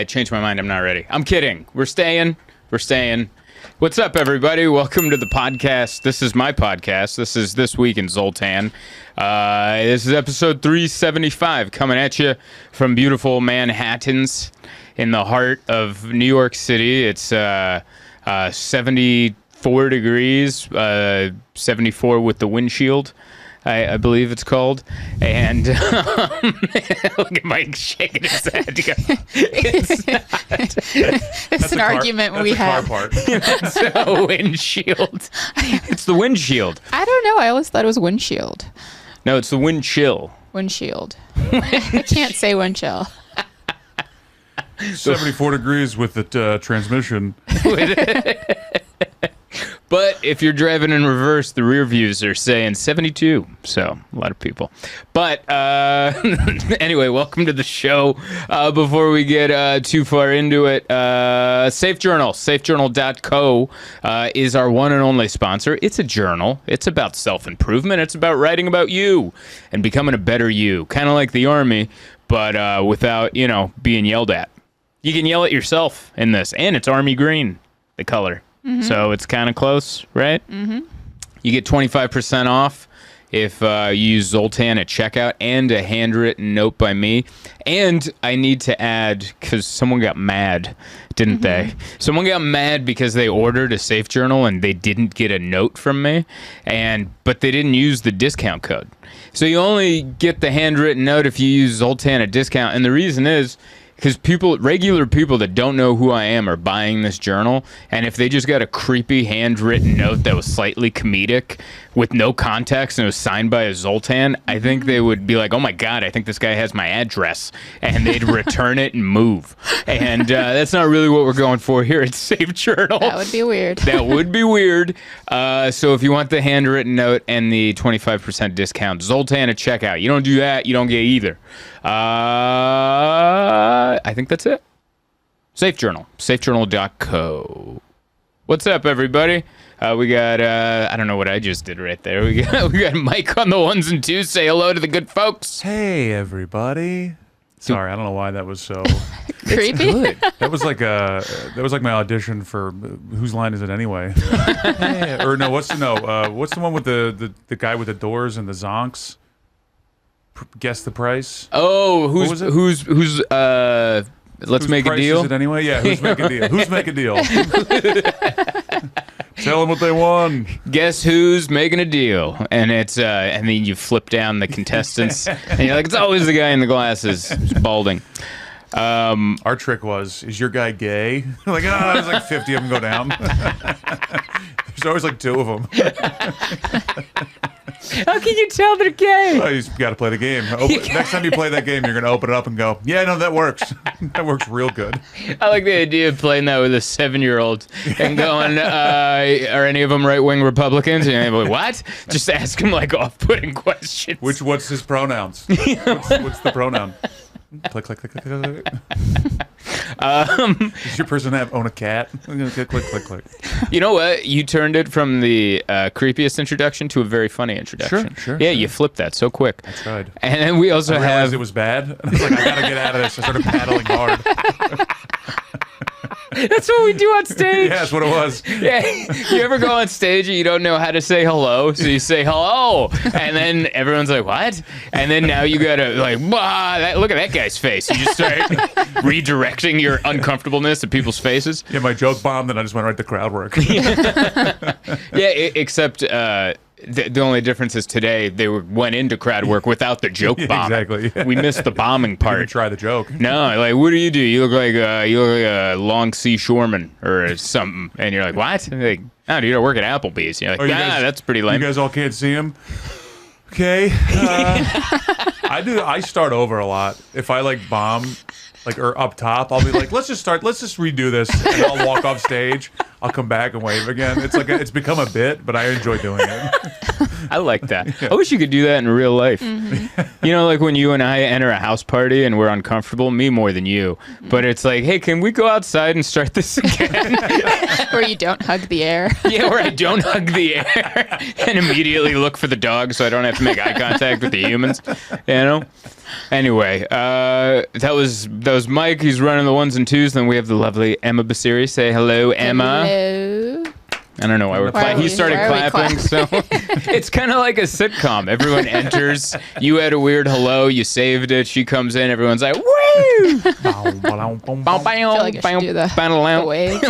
I changed my mind. I'm not ready. I'm kidding. We're staying. What's up, everybody? Welcome to the podcast. This is my podcast. This is This Week in Zoltan. This is episode 375, coming at you from beautiful Manhattan's in the heart of New York City. It's 74 degrees, 74 with the windshield, I believe it's called. And look at Mike shaking his head. It's an argument we have. It's a windshield. It's the windshield. I don't know. I always thought it was windshield. No, it's the wind chill. Windshield. I can't say wind chill. 74 degrees with the transmission. But if you're driving in reverse, the rear views are saying 72. So, a lot of people. But anyway, welcome to the show. Before we get too far into it, Safe Journal, safejournal.co is our one and only sponsor. It's a journal. It's about self-improvement. It's about writing about you and becoming a better you. Kind of like the Army, but without, being yelled at. You can yell at yourself in this. And it's Army green, the color. Mm-hmm. So it's kind of close, right? Mm-hmm. You get 25% off if you use Zoltan at checkout and a handwritten note by me. And I need to add, because someone got mad, didn't they? Someone got mad because they ordered a Safe Journal and they didn't get a note from me, but they didn't use the discount code. So you only get the handwritten note if you use Zoltan at discount. And the reason is, because regular people that don't know who I am are buying this journal, and if they just got a creepy handwritten note that was slightly comedic with no context and it was signed by a Zoltan, I think they would be like, oh my God, I think this guy has my address, and they'd return it and move. And that's not really what we're going for here at Safe Journal. That would be weird. That would be weird. So if you want the handwritten note and the 25% discount, Zoltan at checkout. You don't do that, you don't get either. I think that's it. Safe Journal, safejournal.co. What's up, everybody? We got, I don't know what I just did right there. We got Mike on the ones and twos. Say hello to the good folks. Hey, everybody. Sorry, I don't know why that was so creepy. That was like my audition for Whose Line Is It Anyway? Hey, or no, what's the one with the guy with the doors and the zonks? Guess the price. Oh, who's let's make a deal. Is it anyway? Yeah, who's make a deal? Who's make a deal? Tell them what they won. Guess who's making a deal? And it's and then you flip down the contestants, and you're like, it's always the guy in the glasses, who's balding. Our trick is your guy gay? Like, there's like 50 of them go down. There's always like 2 of them. How can you tell they're gay? Well, you got to play the game. Next time you play that game, you're going to open it up and go, yeah, no, that works. That works real good. I like the idea of playing that with a 7-year-old and going, are any of them right-wing Republicans? And they're like, what? Just ask them like off-putting questions. What's his pronouns? What's the pronoun? Click, click, click, click, click. Does your person own a cat? Click, click, click, click. You know what? You turned it from the creepiest introduction to a very funny introduction. Sure. Yeah, you flipped that so quick. I tried. And then we also realized it was bad. And I was like, I gotta get out of this. I started paddling hard. That's what we do on stage. Yeah, that's what it was. Yeah, you ever go on stage and you don't know how to say hello, so you say hello, and then everyone's like, what? And then now you gotta like, look at that guy's face. You just start redirecting your uncomfortableness at people's faces. Yeah, my joke bombed, and I just went right to crowd work. Except the only difference is today they went into crowd work without the joke bomb. Exactly. We missed the bombing part. You didn't try the joke. No, like, what do? You look like a long sea shoreman or something, and you're like, what? And like, oh, dude, I work at Applebee's. You're like, that's pretty lame. You guys all can't see him. Okay. I start over a lot. If I like bomb, or up top, I'll be like, let's just redo this, and I'll walk off stage. I'll come back and wave again. It's like it's become a bit, but I enjoy doing it. I like that. I wish you could do that in real life. You know, like when you and I enter a house party and we're uncomfortable, me more than you. But it's like, hey, can we go outside and start this again? Where you don't hug the air. Yeah, where I don't hug the air and immediately look for the dog so I don't have to make eye contact with the humans. You know? Anyway, that was Mike. He's running the ones and twos. Then we have the lovely Emma Basiri. Say hello, Emma. Hello. I don't know why we're clapping. He started clapping, so it's kind of like a sitcom. Everyone enters. You had a weird hello. You saved it. She comes in. Everyone's like, woo! I feel like I should do the wave.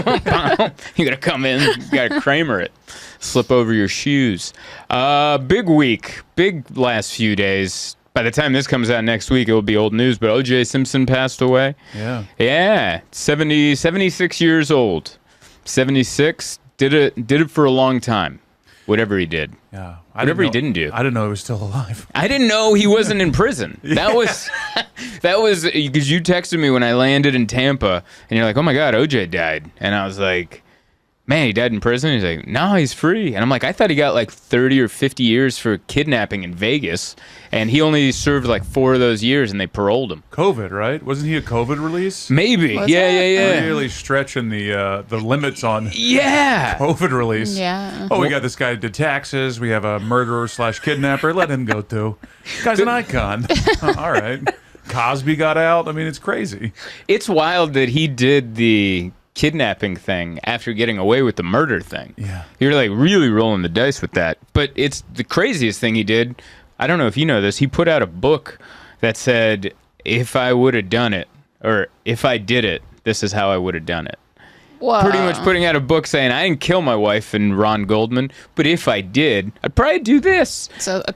You gotta come in. You gotta Kramer it. Slip over your shoes. Big week. Big last few days. By the time this comes out next week, it will be old news. But O.J. Simpson passed away. Yeah. 76 years old. 76. Did it for a long time. Whatever he did. Yeah. Whatever he didn't do. I didn't know he was still alive. I didn't know he wasn't in prison. That was because you texted me when I landed in Tampa, and you're like, "Oh my God, OJ died," and I was like, "Man, he died in prison." He's like, "No, he's free," and I'm like, "I thought he got like 30 or 50 years for kidnapping in Vegas, and he only served like 4 of those years, and they paroled him." COVID, right? Wasn't he a COVID release? Maybe. Was Yeah. Really stretching the limits on Yeah. COVID release. Yeah. Oh, we got this guy who did taxes. We have a murderer / kidnapper. Let him go too. Guy's an icon. All right. Cosby got out. I mean, it's crazy. It's wild that he did the kidnapping thing after getting away with the murder thing. Yeah. You're like really rolling the dice with that. But it's the craziest thing he did. I don't know if you know this. He put out a book that said, if I would have done it, or if I did it, this is how I would have done it. Whoa. Pretty much putting out a book saying, I didn't kill my wife and Ron Goldman, but if I did, I'd probably do this. So a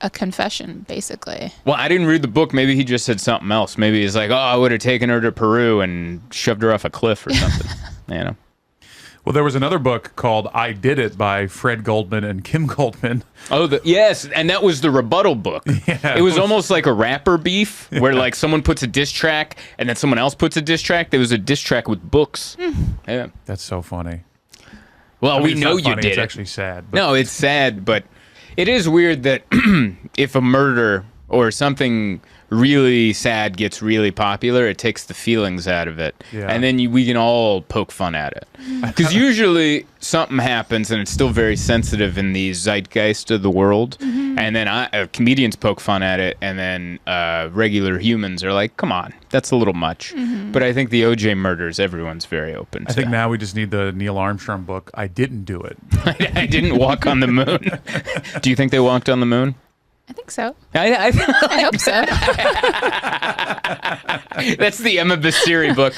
confession, basically. Well, I didn't read the book. Maybe he just said something else. Maybe he's like, oh, I would have taken her to Peru and shoved her off a cliff or something. You know? Well, there was another book called I Did It by Fred Goldman and Kim Goldman. Oh, yes, and that was the rebuttal book. Yeah, it was almost like a rapper beef where like someone puts a diss track and then someone else puts a diss track. There was a diss track with books. Yeah. That's so funny. Well, I mean, we it's know not you funny, did it's it. actually sad. But No, it's sad, but it is weird that if a murder or something really sad gets really popular, it takes the feelings out of it. Yeah. And then we can all poke fun at it. Because usually something happens and it's still very sensitive in the zeitgeist of the world. And then comedians poke fun at it, and then regular humans are like, come on, that's a little much. But I think the OJ murders, everyone's very open to. I think now we just need the Neil Armstrong book, I Didn't Do It. I didn't walk on the moon. Do you think they walked on the moon? I think so. I I hope so. That's the Emma Basiri book.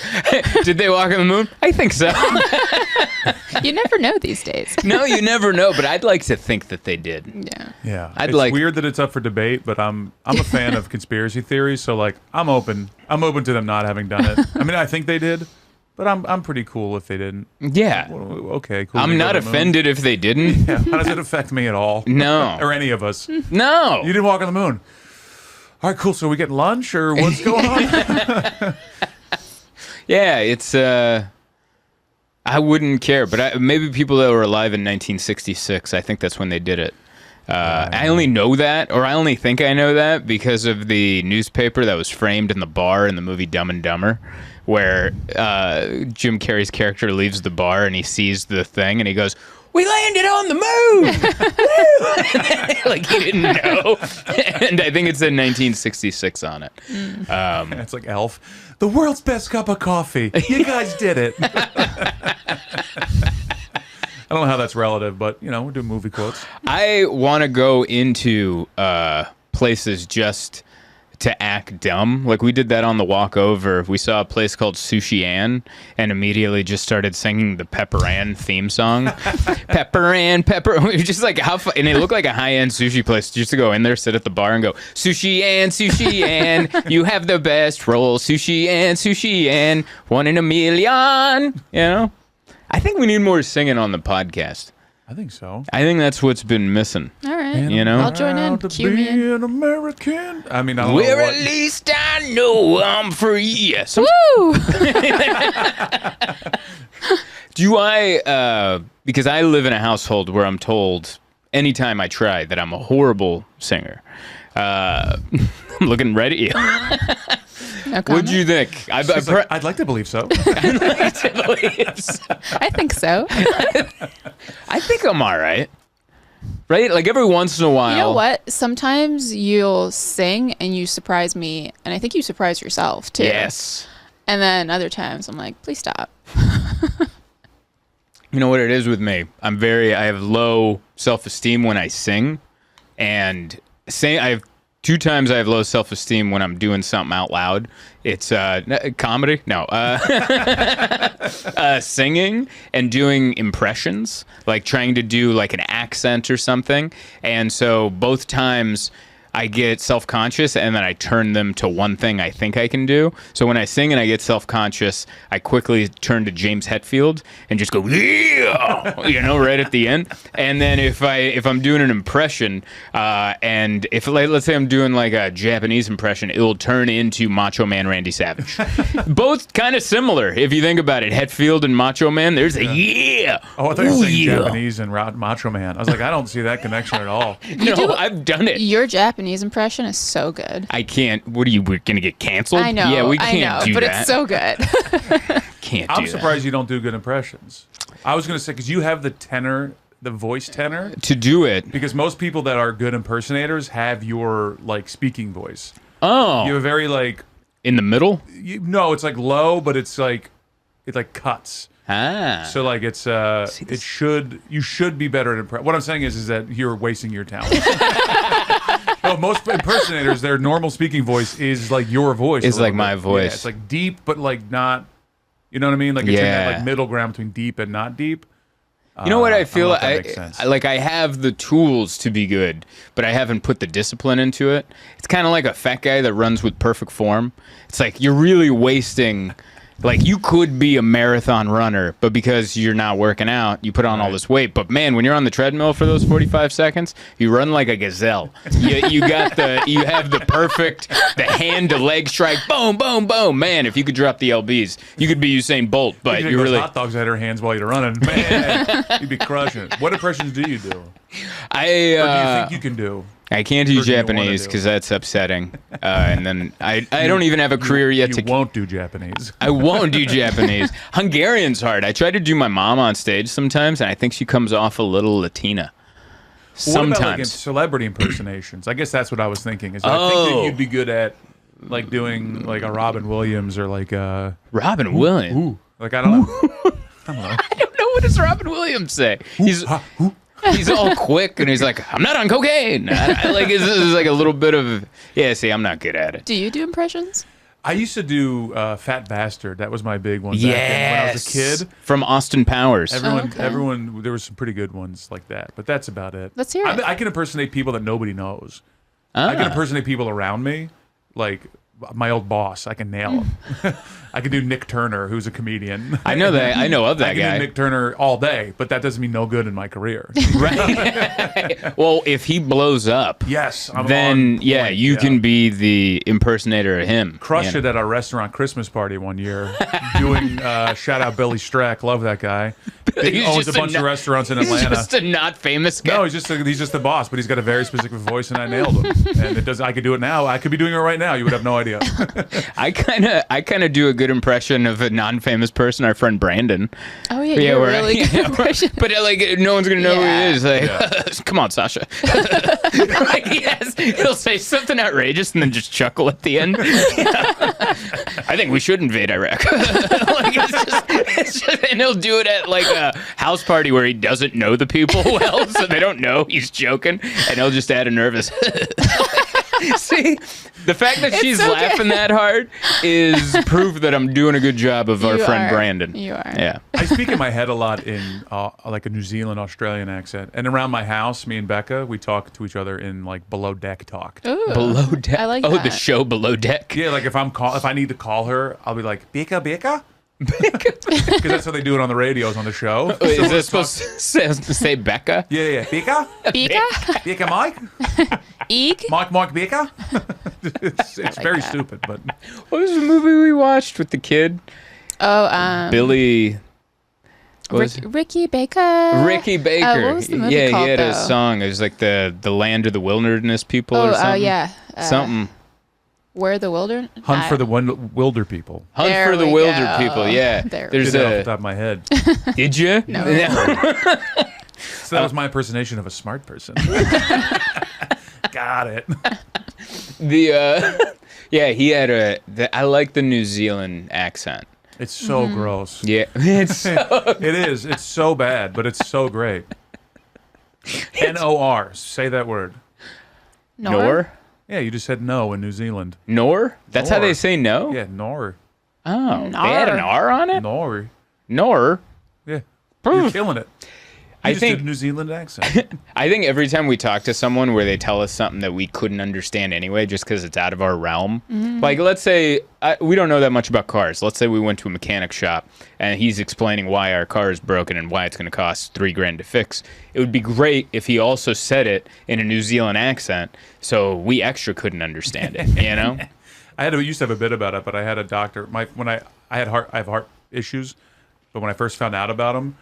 Did they walk on the moon? I think so. You never know these days. No, you never know, but I'd like to think that they did. Yeah. Yeah, I'd it's like- weird that it's up for debate, but I'm a fan of conspiracy theories, so like I'm open to them not having done it. I mean, I think they did, but I'm pretty cool if they didn't. Yeah. Well, okay, cool. I'm They go not to the moon. offended if they didn't. Yeah, how does it affect me at all? No. Or any of us? You No. didn't walk on the moon. All right, cool. So we getting lunch or what's going on? Yeah, it's I wouldn't care, but maybe people that were alive in 1966, I think that's when they did it. I only know that, or I only think I know that because of the newspaper that was framed in the bar in the movie Dumb and Dumber, where Jim Carrey's character leaves the bar and he sees the thing and he goes, "We landed on the moon!" Like he didn't know. And I think it said 1966 on it. It's like Elf. The world's best cup of coffee. You guys did it. I don't know how that's relative, but you know, we're doing movie quotes. I want to go into places just to act dumb. Like we did that on the walk over. We saw a place called Sushi Ann and immediately just started singing the Pepper Ann theme song. Pepper Ann, Pepper. We were just like, how fun. And it looked like a high-end sushi place just to go in there, sit at the bar and go, Sushi Ann, you have the best roll. Sushi Ann, 1 in a million. You know? I think we need more singing on the podcast. I think so. I think that's what's been missing. All right. You know? I'll join in. Proud to Cue me be in. an American. I mean, I don't know Where what. at least I know I'm free. Yes. Woo! Do I, because I live in a household where I'm told anytime I try that I'm a horrible singer. I'm looking right at you. No comment. What'd you think? I'd like to believe so. I think so. I think I'm all right. Right? Like every once in a while. You know what? Sometimes you'll sing and you surprise me, and I think you surprise yourself too. Yes. And then other times I'm like, please stop. You know what it is with me? I have low self-esteem when I sing, and I have 2 times I have low self-esteem when I'm doing something out loud. It's comedy, no, singing and doing impressions, like trying to do like an accent or something. And so both times I get self-conscious and then I turn them to one thing I think I can do. So when I sing and I get self-conscious, I quickly turn to James Hetfield and just go, yeah, right at the end. And then if I'm doing an impression, and if let's say I'm doing like a Japanese impression, it will turn into Macho Man Randy Savage. Both kind of similar if you think about it. Hetfield and Macho Man, there's a yeah. Oh, I thought you were saying Japanese and Macho Man. I was like, I don't see that connection at all. No, I've done it. Your Japanese impression is so good. I can't. What are you? We're gonna get canceled? I know. Yeah, we can't do but that. It's so good. Can't do I'm that. surprised you don't do good impressions. I was going to say, because you have the voice tenor. To do it. Because most people that are good impersonators have your, like, speaking voice. Oh. You have a very, like... In the middle? No, it's, like, low, but it's, like, cuts. Ah. So, like, it's, you should be better at What I'm saying is that you're wasting your talent. No, most impersonators, their normal speaking voice is, like, your voice. It's like my voice. Yeah, it's, like, deep, but, like, not... You know what I mean? Like it's in that like middle ground between deep and not deep. You know what I feel? I I have the tools to be good, but I haven't put the discipline into it. It's kind of like a fat guy that runs with perfect form. It's like you're really wasting. Like you could be a marathon runner, but because you're not working out, you put on all this weight. But man, when you're on the treadmill for those 45 seconds, you run like a gazelle. You have the perfect, the hand to leg strike, boom, boom, boom. Man, if you could drop the LBs, you could be Usain Bolt. But you really hot dogs out of your hands while you're running. Man, you'd be crushing it. What impressions do you do? Or do you think you can do? I can't do Japanese because that's upsetting. And then I don't even have a career yet You won't do Japanese. I won't do Japanese. Hungarian's hard. I try to do my mom on stage sometimes, and I think she comes off a little Latina. Sometimes. What about like celebrity impersonations? I guess that's what I was thinking. I think that you'd be good at like doing like a Robin Williams or like a Robin Williams. Ooh. Like I don't know. I don't know, what does Robin Williams say. He's all quick and he's like, I'm not on cocaine. Like this is like a little bit of see, I'm not good at it. Do you do impressions? I used to do Fat Bastard. That was my big one. Yes. When I was a kid. From Austin Powers. Everyone, there were some pretty good ones like that, but that's about it. Let's hear it. I can impersonate people that nobody knows. I can impersonate people around me, like my old boss. I can nail him. I can do Nick Turner, who's a comedian. I know that. I know of that guy. I can do Nick Turner all day, but that doesn't mean no good in my career. Right. Well, if he blows up, yes, then you can be the impersonator of him. Crushed it at our restaurant Christmas party one year, doing shout out Billy Streck. Love that guy. He owns a bunch of restaurants in Atlanta. He's just a not famous guy. No, he's just the boss, but he's got a very specific voice, and I nailed him. And I could do it now. I could be doing it right now. You would have no idea. I kind of do a good impression of a non-famous person. Our friend Brandon. Oh yeah, you're a really good impression. But like, no one's gonna know who he is. Like, come on, Sasha. Like, yes, he'll say something outrageous and then just chuckle at the end. I think we should invade Iraq. Like, it's just, and he'll do it at like a house party where he doesn't know the people well, so they don't know he's joking, and he'll just add a nervous. See, the fact that she's laughing that hard is proof that I'm doing a good job of our friend Brandon. You are. Yeah. I speak in my head a lot in like a New Zealand, Australian accent. And around my house, me and Becca, we talk to each other in like below deck talk. Ooh, Below Deck. I like that. that. The show Below Deck. Yeah, like if I need to call her, I'll be like, Becca, Becca? Because that's how they do it on the radios on the show. Wait, is that supposed to say Becca? Yeah. Becca? Becca? Becca Mike? Eek? Mike Becca? It's very stupid, but... What was the movie we watched with the kid? Oh, Billy... Ricky Baker. Ricky Baker. What was the movie called, he had though? a song. It was like the land of the wilderness people or something. Yeah. Something. Where the Wilderness? Hunt for the Wilder People. Hunt There for the we Wilder go. people. Yeah. There There's Did that off the a. top of my head. Did you? No. So that was my impersonation of a smart person. Got it. Yeah, he had I like the New Zealand accent. It's so gross. Yeah, it's so. It is. It's so bad, but it's so great. N-O-R. Say that word. Nor? Yeah, you just said no in New Zealand. Nor? That's how Nor. they say no? Yeah, nor. Oh, they had an R on it? Nor. Nor? Yeah. You're killing it. You I just think did New Zealand accent. I think every time we talk to someone where they tell us something that we couldn't understand anyway, just because it's out of our realm. Like, let's say we don't know that much about cars. Let's say we went to a mechanic shop and he's explaining why our car is broken and why it's going to cost $3,000 to fix. It would be great if he also said it in a New Zealand accent, so we extra couldn't understand it. You know? I used to have a bit about it, but I had a doctor. I have heart issues, but when I first found out about them,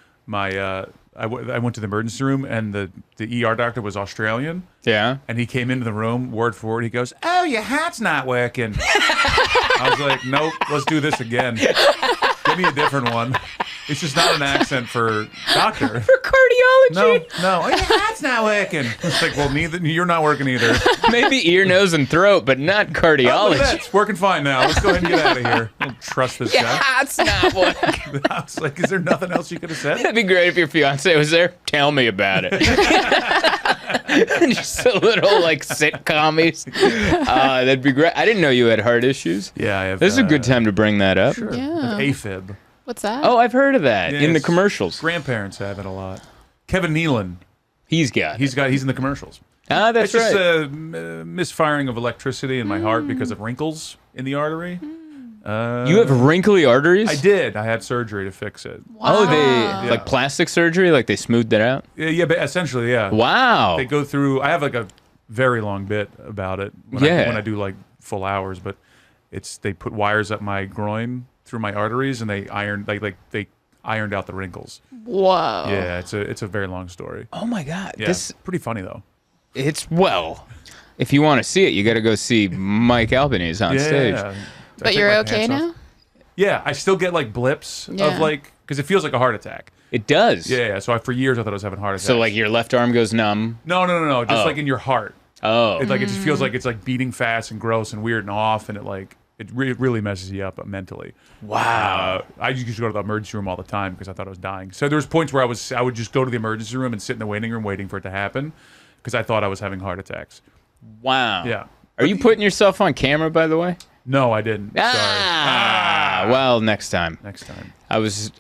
I went to the emergency room, and the ER doctor was Australian. Yeah. And he came into the room, word for word. He goes, "Oh, your heart's not working." I was like, "Nope, let's do this again. Give me a different one." It's just not an accent for doctor. For cardiology? No. Oh, your heart's not working. It's like, well, you're not working either. Maybe ear, nose, and throat, but not Oh, cardiology. look at that. It's working fine now. Let's go ahead and get out of here. I don't trust this guy. It's not working. I was like, is there nothing else you could have said? That'd be great if your fiance was there. Tell me about it. Just a little like sitcomies. That'd be great. I didn't know you had heart issues. Yeah, I have. This is a good time to bring that up. Sure. Yeah. I have AFib. What's that? Oh, I've heard of that Yeah, in the it's- commercials. Grandparents have it a lot. Kevin Nealon, He's got. he's in the commercials. That's It's just right. a misfiring of electricity in my heart because of wrinkles in the artery. You have wrinkly arteries? I did. I had surgery to fix it. Oh, they Yeah. like plastic surgery, like they smoothed it out. Yeah, but essentially, yeah. Wow. They go through. I have like a very long bit about it when I do like full hours, but they put wires up my groin through my arteries and they ironed out the wrinkles. Whoa. Yeah, it's a very long story. Oh my God. Yeah, This pretty funny though. it's if you want to see it, you got to go see Mike Albanese on stage. Yeah. I But take you're my okay pants off. now? Yeah, I still get like blips Yeah. of like because it feels like a heart attack. It does. Yeah. So for years I thought I was having heart attacks. So like your left arm goes numb. no, just Oh. like in your heart. Oh. It just feels like it's like beating fast and gross and weird and off, and it really messes you up mentally. Wow. I used to go to the emergency room all the time because I thought I was dying. So there was points where I would just go to the emergency room and sit in the waiting room waiting for it to happen because I thought I was having heart attacks. Wow. Yeah. Are you putting yourself on camera, by the way? No, I didn't. Sorry. Well, next time. Next time. I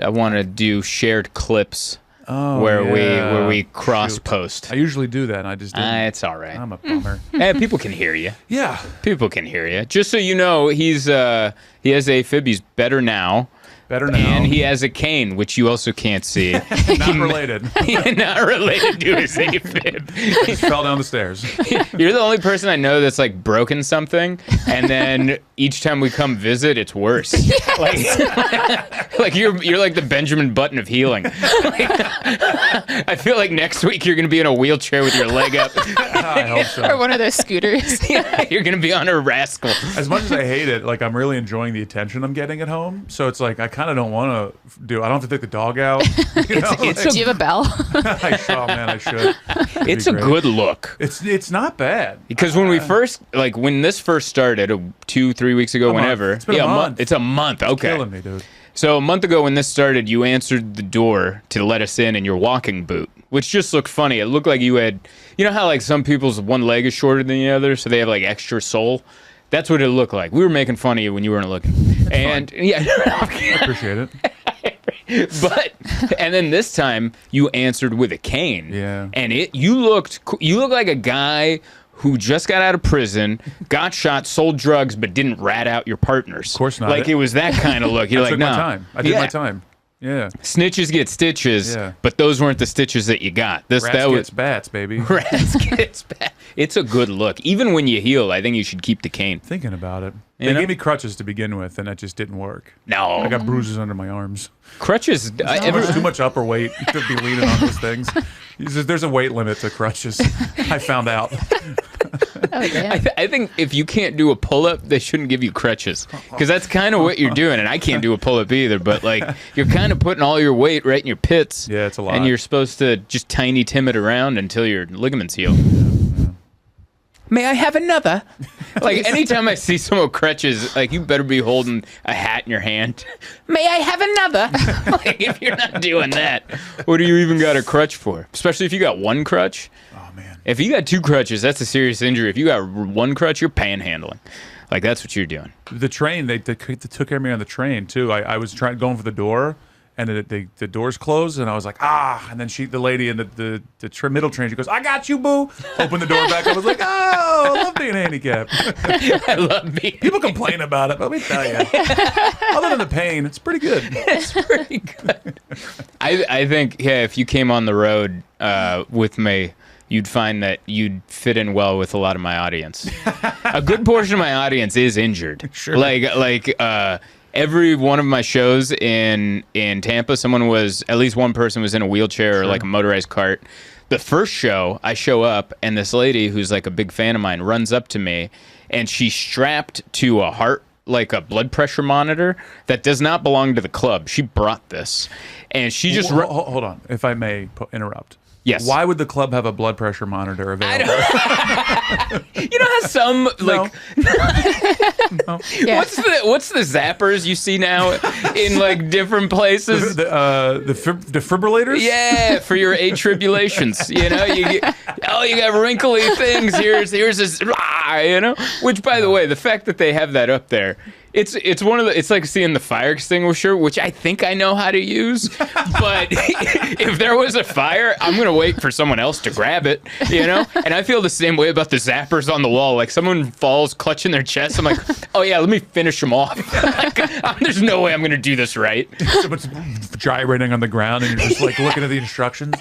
want to do shared clips Oh, where we cross Shoot. post. I usually do that, and I just didn't. It's all right. I'm a bummer. People can hear you. Yeah. People can hear you. Just so you know, he has AFib. He's better now. Better now. And he has a cane, which you also can't see. Not related. Not related to his AFib. Just fell down the stairs. You're the only person I know that's like broken something, and then each time we come visit, it's worse. Like you're like the Benjamin Button of healing. I feel like next week you're gonna be in a wheelchair with your leg up. I hope Or so. one of those scooters. You're gonna be on a rascal. As much as I hate it, like I'm really enjoying the attention I'm getting at home. So it's like I kind of don't want to do. I don't have to take the dog out. You know? it's Do you have a bell? I should. It'd It's be a great. good look. It's not bad. Because when when this first started 2-3 weeks ago, month. whenever, It's been a month. It's a month. Okay. Killing me, dude. So a month ago when this started, you answered the door to let us in your walking boot, which just looked funny. It looked like you had, you know how like some people's one leg is shorter than the other, so they have like extra sole? That's what it looked like. We were making fun of you when you weren't looking. And yeah, I appreciate it. and then this time you answered with a cane. Yeah. And you look like a guy who just got out of prison, got shot, sold drugs, but didn't rat out your partners. Of course not. Like it was that kind of look. You're I like, took no. my time. I did my time. Yeah. Snitches get stitches, but those weren't the stitches that you got. Rats gets bats, baby. Rats gets bats. It's a good look. Even when you heal, I think you should keep the cane. Thinking about it. They gave me crutches to begin with, and that just didn't work. No. I got bruises under my arms. Crutches. Too much upper weight to be leaning on those things. There's a weight limit to crutches. I found out. I think if you can't do a pull-up, they shouldn't give you crutches, because that's kind of what you're doing. And I can't do a pull-up either, but like you're kind of putting all your weight right in your pits. Yeah, it's a lot. And you're supposed to just tiny Tim it around until your ligaments heal. May I have another? Like, anytime I see someone with crutches, like, you better be holding a hat in your hand. May I have another? Like, if you're not doing that, what do you even got a crutch for? Especially if you got one crutch. Oh, man. If you got two crutches, that's a serious injury. If you got one crutch, you're panhandling. Like, that's what you're doing. The train, they took care of me on the train, too. I was going for the door, and the doors closed, and I was like, and then the lady in the middle train, she goes, I got you, boo. Open the door back. I was like, I love being handicapped. I love being People complain about it, but let me tell you, other than the pain, it's pretty good. It's pretty good. I think, if you came on the road with me, you'd find that you'd fit in well with a lot of my audience. A good portion of my audience is injured. Sure. Like every one of my shows in Tampa, at least one person was in a wheelchair or like a motorized cart. The first show, I show up, and this lady who's like a big fan of mine runs up to me, and she's strapped to a heart, like a blood pressure monitor that does not belong to the club. She brought this, and she just... Hold on, if I may interrupt. Yes. Why would the club have a blood pressure monitor available? You know how some like No. Yeah. what's the zappers you see now in like different places? The defibrillators? Yeah, for your atribulations. You know, you got wrinkly things. Here's this, you know. Which, by the way, the fact that they have that up there. It's one of the. It's like seeing the fire extinguisher, which I think I know how to use. But if there was a fire, I'm gonna wait for someone else to grab it, you know. And I feel the same way about the zappers on the wall. Like someone falls clutching their chest, I'm like, oh yeah, let me finish them off. Like, there's no way I'm gonna do this right. Someone's gyrating on the ground, and you're just like looking at the instructions.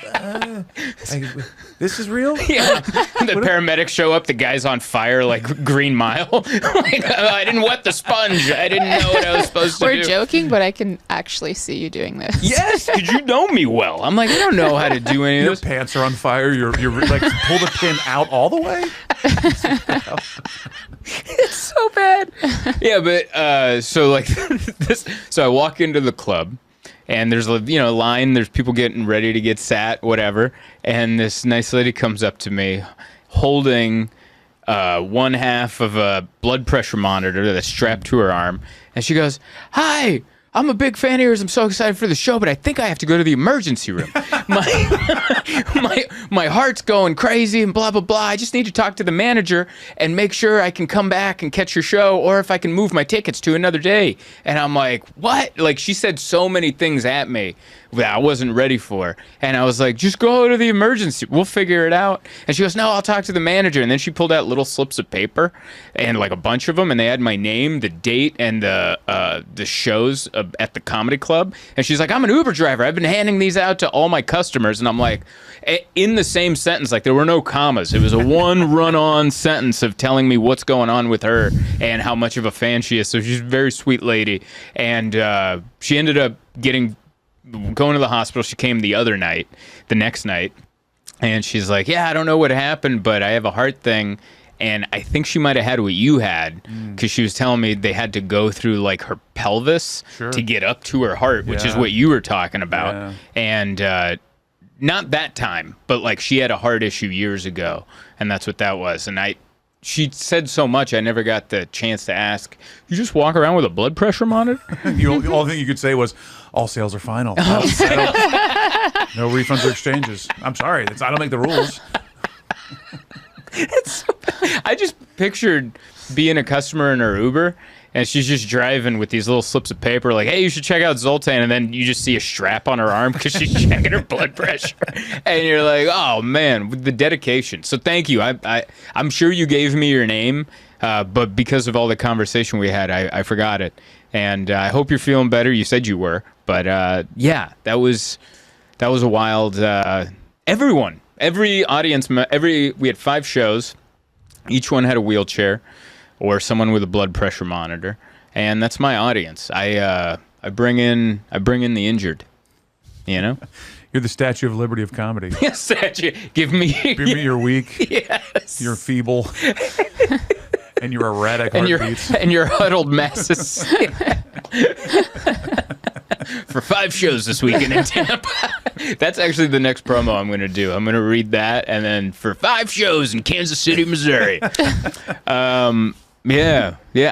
This is real? Yeah. The paramedics show up. The guy's on fire, like Green Mile. Like, I didn't wet the sponge. I didn't know what I was supposed to do. We're joking, but I can actually see you doing this. Yes, because you know me well. I'm like, I don't know how to do any of Your this. pants are on fire. You're like pull the pin out all the way. It's so bad. Yeah, but so like this. So I walk into the club, and there's a line. There's people getting ready to get sat, whatever. And this nice lady comes up to me, holding one half of a blood pressure monitor that's strapped to her arm, and she goes, "Hi, I'm a big fan of yours. I'm so excited for the show, but I think I have to go to the emergency room. My heart's going crazy and blah, blah, blah. I just need to talk to the manager and make sure I can come back and catch your show, or if I can move my tickets to another day." And I'm like, what? Like, she said so many things at me that I wasn't ready for. And I was like, just go to the emergency. We'll figure it out. And she goes, no, I'll talk to the manager. And then she pulled out little slips of paper, and like a bunch of them, and they had my name, the date, and the shows at the comedy club. And she's like, I'm an Uber driver. I've been handing these out to all my customers. And I'm like, in the same sentence, like there were no commas. It was a one run-on sentence of telling me what's going on with her and how much of a fan she is. So she's a very sweet lady. And she ended up going to the hospital. She came the next night, and she's like, yeah, I don't know what happened, but I have a heart thing. And I think she might have had what you had, because she was telling me they had to go through like her pelvis to get up to her heart, which is what you were talking about. Yeah. And not that time, but like she had a heart issue years ago, and that's what that was. And she said so much, I never got the chance to ask, you just walk around with a blood pressure monitor? The only thing you could say was, all sales are final. No refunds or exchanges. I'm sorry. I don't make the rules. I just pictured being a customer in her Uber, and she's just driving with these little slips of paper like, hey, you should check out Zoltan, and then you just see a strap on her arm because she's checking her blood pressure. And you're like, oh, man, with the dedication. So thank you. I'm sure you gave me your name, but because of all the conversation we had, I forgot it. And I hope you're feeling better. You said you were, But yeah, that was a wild. Every audience, we had 5 shows. Each one had a wheelchair or someone with a blood pressure monitor, and that's my audience. I bring in the injured. You know, you're the Statue of Liberty of comedy. Yes, statue. Give me you're weak. Yes. You're feeble. And your erratic heartbeats. And your huddled masses. For 5 shows this weekend in Tampa. That's actually the next promo I'm going to do. I'm going to read that, and then for 5 shows in Kansas City, Missouri. Yeah.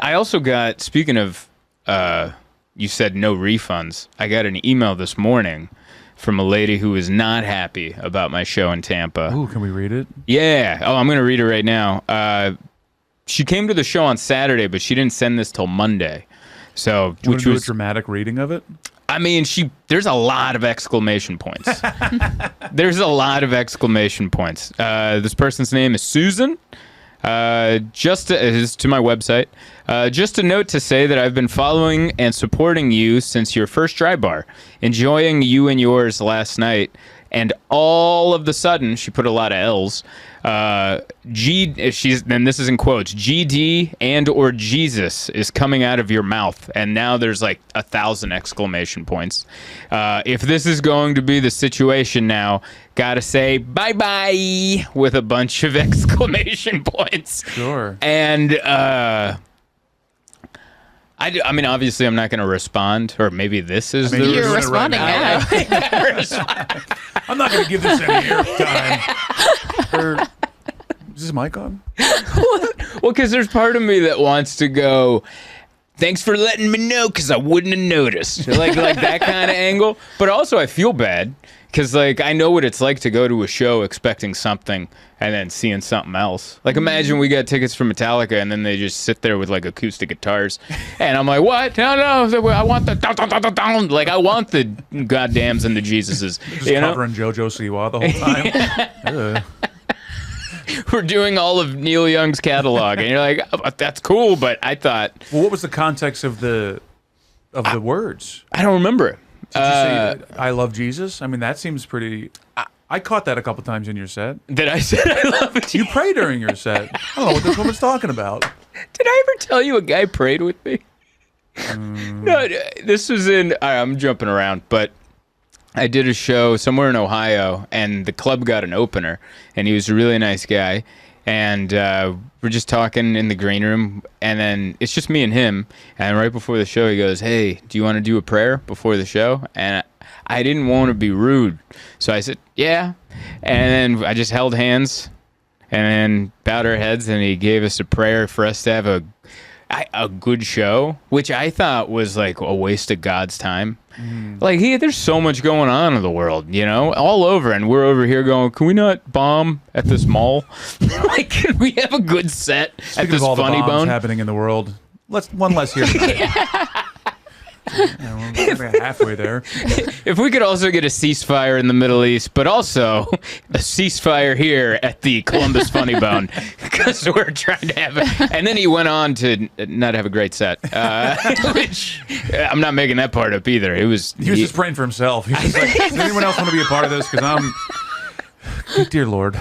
I also got, speaking of, you said no refunds. I got an email this morning from a lady who was not happy about my show in Tampa. Ooh, can we read it? Yeah. Oh, I'm going to read it right now. She came to the show on Saturday, but she didn't send this till Monday. So, do you want to do a dramatic reading of it? I mean, there's a lot of exclamation points. There's a lot of exclamation points. This person's name is Susan. Is to my website. Just a note to say that I've been following and supporting you since your first dry bar, enjoying you and yours last night, and all of the sudden, she put a lot of L's. And this is in quotes, GD and or Jesus is coming out of your mouth, and now there's like 1,000 exclamation points. If this is going to be the situation now, gotta say bye-bye with a bunch of exclamation points. Sure. And I mean, obviously, I'm not going to respond, or maybe this is you're responding now. I'm not going to give this any airtime. Is this mic on? Well, because there's part of me that wants to go, thanks for letting me know, because I wouldn't have noticed. Like that kind of angle. But also, I feel bad, because like I know what it's like to go to a show expecting something and then seeing something else. Like imagine we got tickets for Metallica and then they just sit there with like acoustic guitars, and I'm like, what? No, I want the down. Like I want the goddams and the Jesuses. Just covering JoJo Siwa the whole time. We're doing all of Neil Young's catalog, and you're like, oh, that's cool, but I thought. Well, what was the context of the words? I don't remember. Did you say I love Jesus? I mean, that seems pretty. I caught that a couple times in your set. Did I say I love it? You pray during your set. I don't know what this woman's talking about. Did I ever tell you a guy prayed with me? No, this was in. I'm jumping around, but I did a show somewhere in Ohio, and the club got an opener, and he was a really nice guy. And we're just talking in the green room, and then it's just me and him. And right before the show, he goes, "Hey, do you want to do a prayer before the show?" And I didn't want to be rude, so I said, "Yeah." And then I just held hands, and then bowed our heads, and he gave us a prayer for us to have a good show, which I thought was like a waste of God's time. Like, there's so much going on in the world, you know, all over, and we're over here going, can we not bomb at this mall? Like, can we have a good set Speaking at this of all Funny the bombs Bone happening in the world? One less here tonight. We're halfway there. If we could also get a ceasefire in the Middle East, but also a ceasefire here at the Columbus Funny Bone, because we're trying to have it. And then he went on to not have a great set, which I'm not making that part up either. He was just praying for himself. He was like, does anyone else want to be a part of this? Because dear Lord.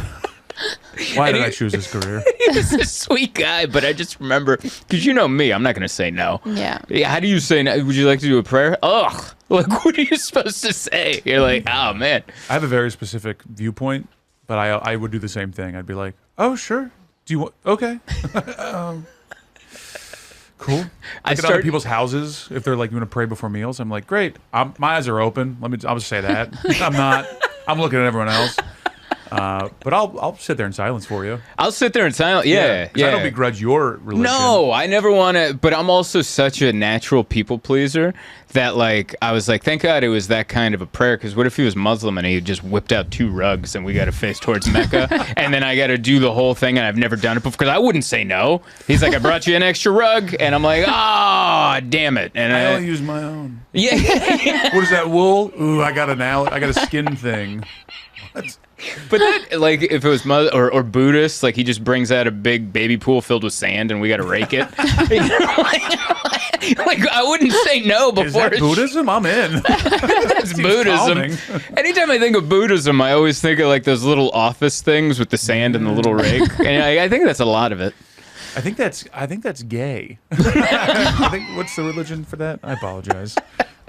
Why did I choose this career? He was a sweet guy, but I just remember, because you know me, I'm not going to say no. Yeah. How do you say no? Would you like to do a prayer? Ugh. Like, what are you supposed to say? You're like, oh, man. I have a very specific viewpoint, but I would do the same thing. I'd be like, oh, sure. Do you want? Okay. Cool. I get other people's houses if they're like, you want to pray before meals? I'm like, great. My eyes are open. I'll just say that. I'm not. I'm looking at everyone else. But I'll sit there in silence for you. I'll sit there in silence. Yeah. I don't begrudge your religion. No, I never want to. But I'm also such a natural people pleaser that, like, I was like, thank God it was that kind of a prayer. Because what if he was Muslim and he just whipped out 2 rugs and we got to face towards Mecca, and then I got to do the whole thing and I've never done it before? Because I wouldn't say no. He's like, I brought you an extra rug, and I'm like, oh, damn it. And I only use my own. Yeah. What is that, wool? Ooh, I got a skin thing. What? But then, like, if it was or Buddhist, like, he just brings out a big baby pool filled with sand and we got to rake it. Like, I wouldn't say no before. Is that Buddhism? I'm in. It's Buddhism. Anytime I think of Buddhism, I always think of, like, those little office things with the sand and the little rake. And I think that's a lot of it. I think that's gay. I think, what's the religion for that? I apologize.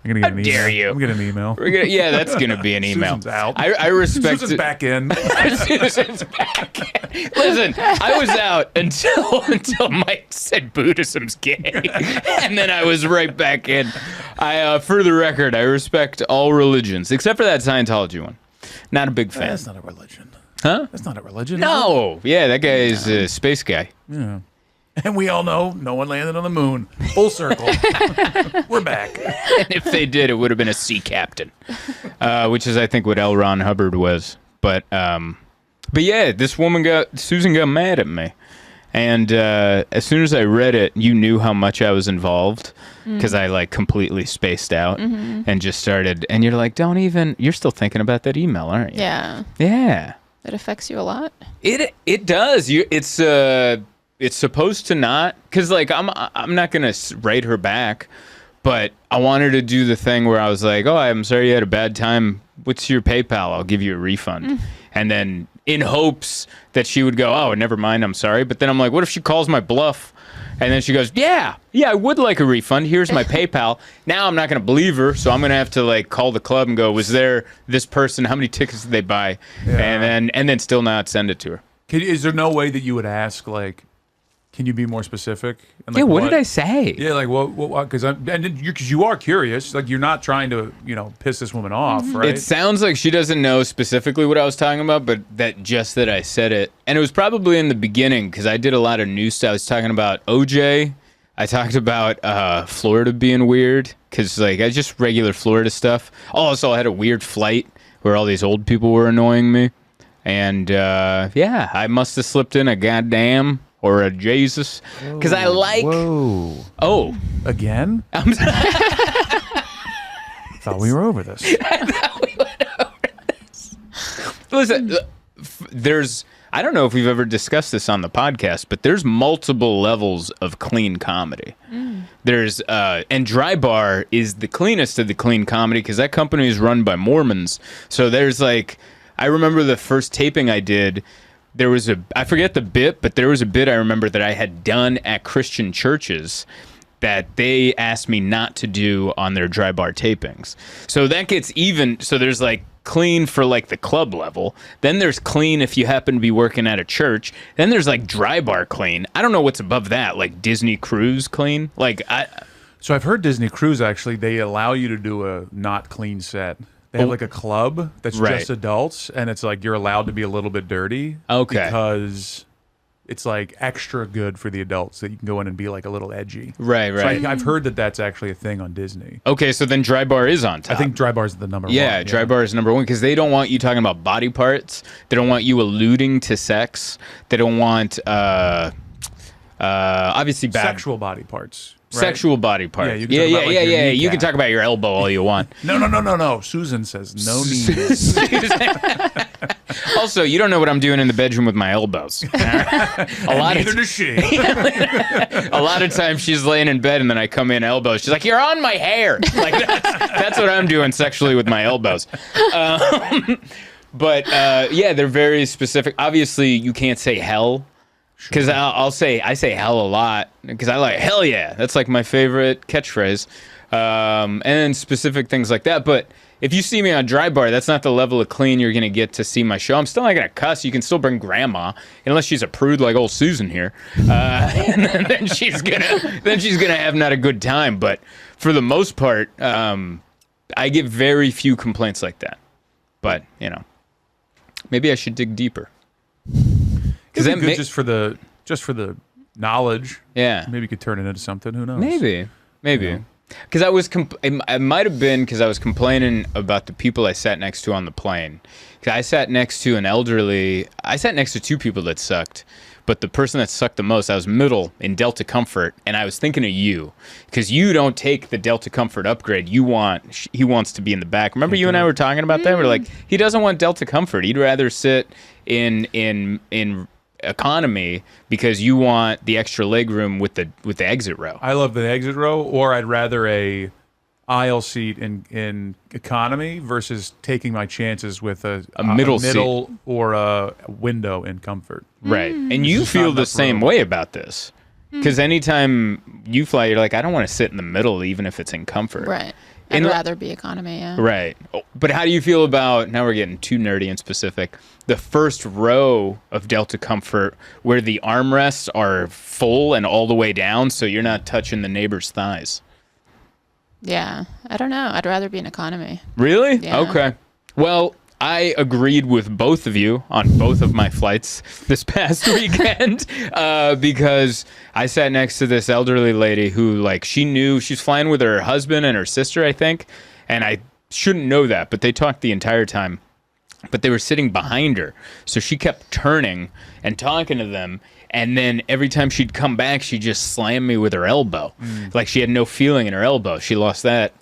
I'm gonna get an email. Dare you? I'm getting an email. Yeah, that's gonna be an email. Susan's out. I respect. Susan's back in. Susan's back. Listen, I was out until Mike said Buddhism's gay, and then I was right back in. For the record, I respect all religions except for that Scientology one. Not a big fan. That's not a religion. Huh? That's not a religion. No. Yeah, that guy is a space guy. Yeah. And we all know no one landed on the moon. Full circle. We're back. And if they did, it would have been a sea captain, which is, I think, what L. Ron Hubbard was. But yeah, this Susan got mad at me. And as soon as I read it, you knew how much I was involved because I, like, completely spaced out and just started. And you're like, you're still thinking about that email, aren't you? Yeah. Yeah. It affects you a lot. It does. It's supposed to not, because, like, I'm not gonna write her back, but I wanted to do the thing where I was like, oh, I'm sorry you had a bad time. What's your PayPal? I'll give you a refund. And then in hopes that she would go, oh, never mind, I'm sorry. But then I'm like, what if she calls my bluff? And then she goes, yeah, I would like a refund. Here's my PayPal. Now I'm not going to believe her, so I'm going to have to, like, call the club and go, was there this person? How many tickets did they buy? Yeah. And then still not send it to her. Is there no way that you would ask, like, can you be more specific? And, like, yeah, what did I say? Yeah, like, what? Because you are curious. Like, you're not trying to, piss this woman off, right? It sounds like she doesn't know specifically what I was talking about, but that I said it. And it was probably in the beginning, because I did a lot of new stuff. I was talking about OJ. I talked about Florida being weird, because, like, I just regular Florida stuff. Also, I had a weird flight where all these old people were annoying me. And, yeah, I must have slipped in a goddamn... or a Jesus, because I like... Whoa. Oh. Again? Thought we were over this. I thought we went over this. Listen, I don't know if we've ever discussed this on the podcast, but there's multiple levels of clean comedy. There's, and Dry Bar is the cleanest of the clean comedy, because that company is run by Mormons. So there's, like, I remember the first taping I did... There was I forget the bit, but there was a bit I remember that I had done at Christian churches that they asked me not to do on their Dry Bar tapings. So that gets even. So there's, like, clean for, like, the club level. Then there's clean if you happen to be working at a church. Then there's, like, Dry Bar clean. I don't know what's above that, like Disney Cruise clean. So I've heard Disney Cruise, actually, they allow you to do a not clean set. They have, like, a club that's just adults, and it's like you're allowed to be a little bit dirty. Okay. Because it's, like, extra good for the adults that you can go in and be, like, a little edgy. Right. So I've heard that that's actually a thing on Disney. Okay, so then Dry Bar is on top. I think Dry Bar is the number one. Yeah, Dry Bar is number one, because they don't want you talking about body parts. They don't want you alluding to sex. They don't want, obviously, sexual body parts. Right? Sexual body parts. Yeah, you can talk about, like, You can talk about your elbow all you want. No. Susan says no knees. Also, you don't know what I'm doing in the bedroom with my elbows. Neither does she. A lot of times she's laying in bed and then I come in elbows. She's like, "You're on my hair." Like that's what I'm doing sexually with my elbows. But yeah, they're very specific. Obviously, you can't say hell. Because I say hell a lot because I like hell yeah. That's like my favorite catchphrase, and specific things like that. But if you see me on Dry Bar, that's not the level of clean you're gonna get to see my show. I'm still not gonna cuss. You can still bring grandma, unless she's a prude like old Susan here, and then she's gonna have not a good time. But for the most part, I get very few complaints like that. But maybe I should dig deeper. Because that good just for the knowledge. Yeah. Maybe you could turn it into something. Who knows? Maybe. Because I was, it might have been because I was complaining about the people I sat next to on the plane. Because I sat next to two people that sucked. but the person that sucked the most, I was middle in Delta Comfort, and I was thinking of you because you don't take the Delta Comfort upgrade. He wants to be in the back. Remember, you and I were talking about that. We're like, he doesn't want Delta Comfort. He'd rather sit in economy because you want the extra leg room with the exit row. I love the exit row, or I'd rather a aisle seat in economy versus taking my chances with a middle seat or a window in comfort. Right. And you feel the same way about this. Because anytime you fly, you're like, I don't want to sit in the middle, even if it's in comfort. Right. I'd rather be economy, yeah. Right. But how do you feel about, now we're getting too nerdy and specific, the first row of Delta Comfort where the armrests are full and all the way down so you're not touching the neighbor's thighs? Yeah. I don't know. I'd rather be in economy. Really? Yeah. Okay. Well, I agreed with both of you on both of my flights this past weekend because I sat next to this elderly lady who, like, she knew she's flying with her husband and her sister, I think, and I shouldn't know that, but they talked the entire time. But they were sitting behind her, so she kept turning and talking to them, and then every time she'd come back, she'd just slam me with her elbow. Like she had no feeling in her elbow. She lost that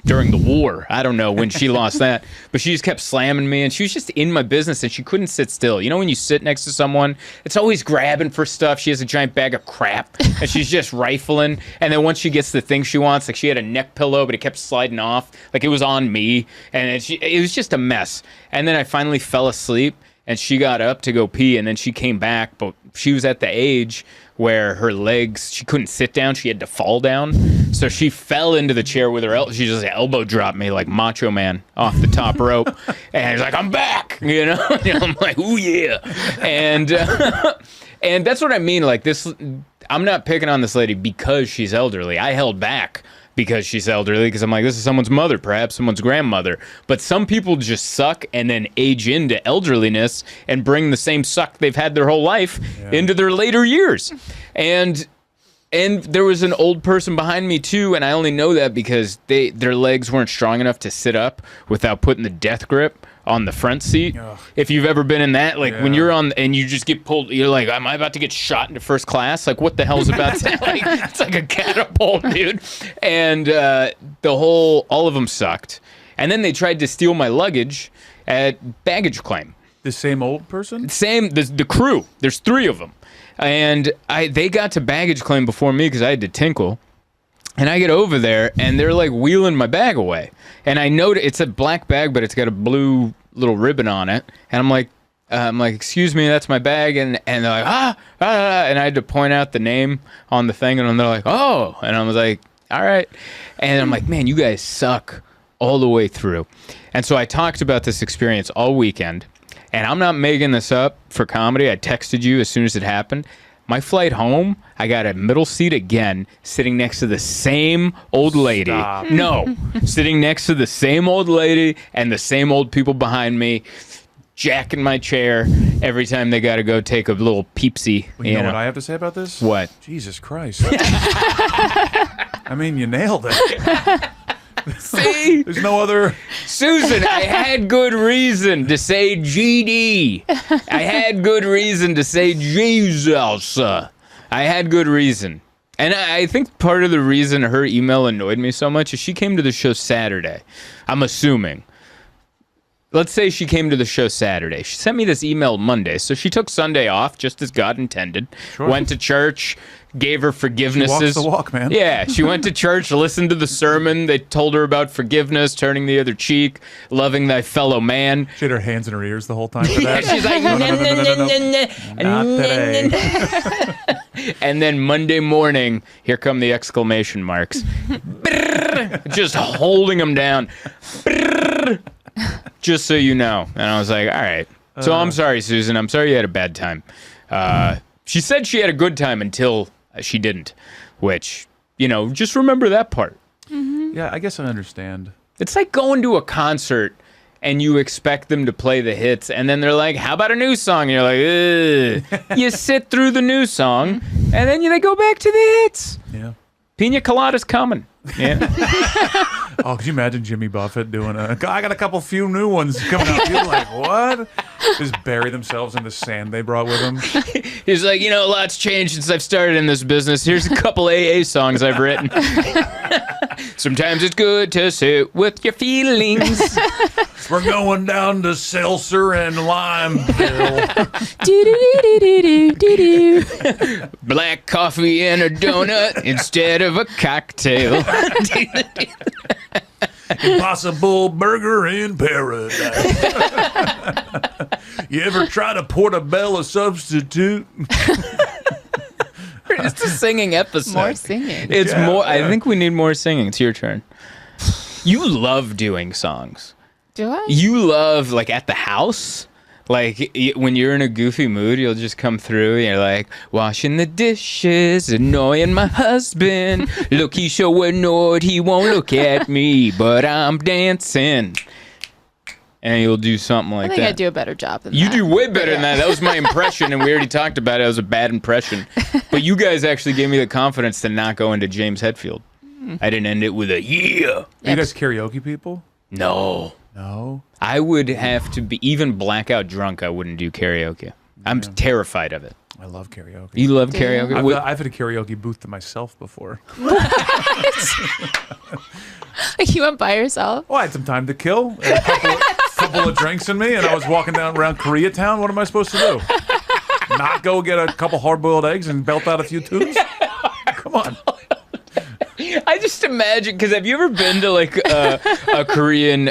during the war. I don't know when she lost that, but she just kept slamming me, and she was just in my business, and she couldn't sit still. You know, when you sit next to someone, it's always grabbing for stuff. She has a giant bag of crap, and she's just rifling, and then once she gets the thing she wants, like she had a neck pillow, but it kept sliding off, like it was on me, and it was just a mess. And then I finally fell asleep, and she got up to go pee, and then she came back, but she was at the age where her legs, she couldn't sit down, she had to fall down. So she fell into the chair with her she just elbow dropped me like Macho Man off the top rope. And he's like, I'm back, you know? And I'm like, ooh, yeah. And that's what I mean. Like this, I'm not picking on this lady because she's elderly. I held back because she's elderly, because I'm like, this is someone's mother, perhaps someone's grandmother. But some people just suck and then age into elderliness and bring the same suck they've had their whole life into their later years. And there was an old person behind me too, and I only know that because their legs weren't strong enough to sit up without putting the death grip on the front seat. Ugh. If you've ever been in that, like when you're on and you just get pulled, you're like, am I about to get shot into first class? Like, what the hell's about to like, it's like a catapult, dude. And all of them sucked. And then they tried to steal my luggage at baggage claim. The same old person? The crew. There's 3 of them. And they got to baggage claim before me because I had to tinkle. And I get over there, and they're like wheeling my bag away. And I know it's a black bag, but it's got a blue little ribbon on it. And I'm like, excuse me, that's my bag. And they're like, and I had to point out the name on the thing, and they're like, oh. And I was like, all right. And I'm like, man, you guys suck all the way through. And so I talked about this experience all weekend. And I'm not making this up for comedy. I texted you as soon as it happened. My flight home, I got a middle seat again, sitting next to the same old lady. Stop. No, sitting next to the same old lady and the same old people behind me, jacking my chair every time they got to go take a little peepsy. Well, you know what I have to say about this? What? Jesus Christ. I mean, you nailed it. See? There's no other... Susan, I had good reason to say GD. I had good reason to say Jesus. I had good reason. And I think part of the reason her email annoyed me so much is she came to the show Saturday. I'm assuming. Let's say she came to the show Saturday. She sent me this email Monday. So she took Sunday off, just as God intended. Sure. Went to church, gave her forgivenesses. She walks the walk, man. Yeah, she went to church, listened to the sermon. They told her about forgiveness, turning the other cheek, loving thy fellow man. She had her hands in her ears the whole time for that. Yeah, she's like, no. Not today. And then Monday morning, here come the exclamation marks. Just holding them down. Just so you know. And I was like, all right. So I'm sorry, Susan. I'm sorry you had a bad time. She said she had a good time until she didn't, which, just remember that part. Mm-hmm. Yeah, I guess I understand. It's like going to a concert and you expect them to play the hits, and then they're like, how about a new song? And you're like, ugh. You sit through the new song, and then they go back to the hits. Yeah. Pina Colada's coming. Yeah. Oh, could you imagine Jimmy Buffett doing I got a few new ones coming out. You're like, what? Just bury themselves in the sand they brought with them. He's like, a lot's changed since I've started in this business. Here's a couple AA songs I've written. Sometimes it's good to sit with your feelings. We're going down to Seltzer and Limeville. Black coffee and a donut instead of a cocktail. Impossible burger in paradise. You ever try to portobello substitute? It's a singing episode. More singing. It's more. I think we need more singing. It's your turn. You love doing songs. Do I? You love, like, at the house. Like, when you're in a goofy mood, you'll just come through and you're like, washing the dishes, annoying my husband. Look, he's so annoyed he won't look at me, but I'm dancing. And you'll do something like that. I think I do a better job than that. You do way better than that. That was my impression, and we already talked about it. It was a bad impression. But you guys actually gave me the confidence to not go into James Hetfield. I didn't end it with a yeah. Are you guys karaoke people? No. No. I would have to be, even blackout drunk, I wouldn't do karaoke. I'm terrified of it. I love karaoke. You love karaoke? I've had a karaoke booth to myself before. Like, you went by yourself? Well, I had some time to kill. A couple of drinks in me, and I was walking down around Koreatown. What am I supposed to do? Not go get a couple hard-boiled eggs and belt out a few tunes? Come on. I just imagine, because have you ever been to like a Korean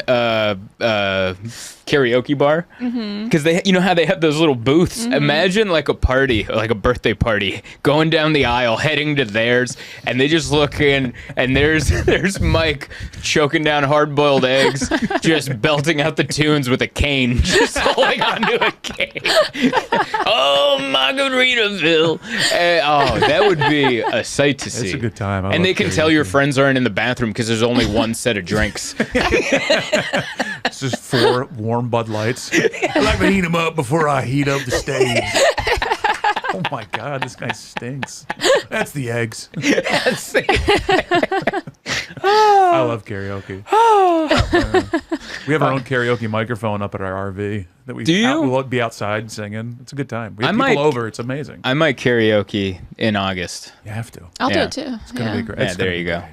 karaoke bar? Because they, how they have those little booths. Imagine like a party, like a birthday party, going down the aisle, heading to theirs, and they just look in, and there's Mike choking down hard-boiled eggs, just belting out the tunes with a cane, just holding onto a cane. Oh, Margaritaville! That would be a sight to see. It's a good time. And they can tell your friends aren't in the bathroom because there's only one set of drinks. It's just 4 warm Bud Lights. I like to heat them up before I heat up the stage. Oh my God, this guy stinks. That's the eggs. I love karaoke. We have our own karaoke microphone up at our RV that we'll be outside singing. It's a good time. We have people over. It's amazing. I might karaoke in August. You have to. I'll do it too. It's gonna be great. Yeah, there you go.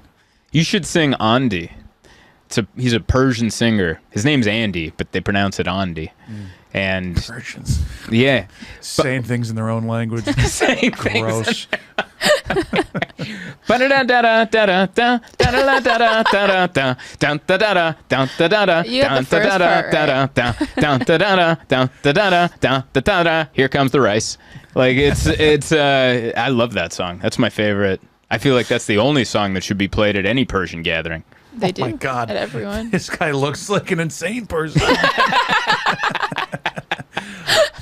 You should sing Andi. He's a Persian singer. His name's Andy, but they pronounce it Andi. And Persians. Yeah. Saying things in their own language. Saying Gross. You got the first part, right? Here comes the rice. Like it's I love that song. That's my favorite. I feel like that's the only song that should be played at any Persian gathering. They do. Oh my God. At everyone. This guy looks like an insane person.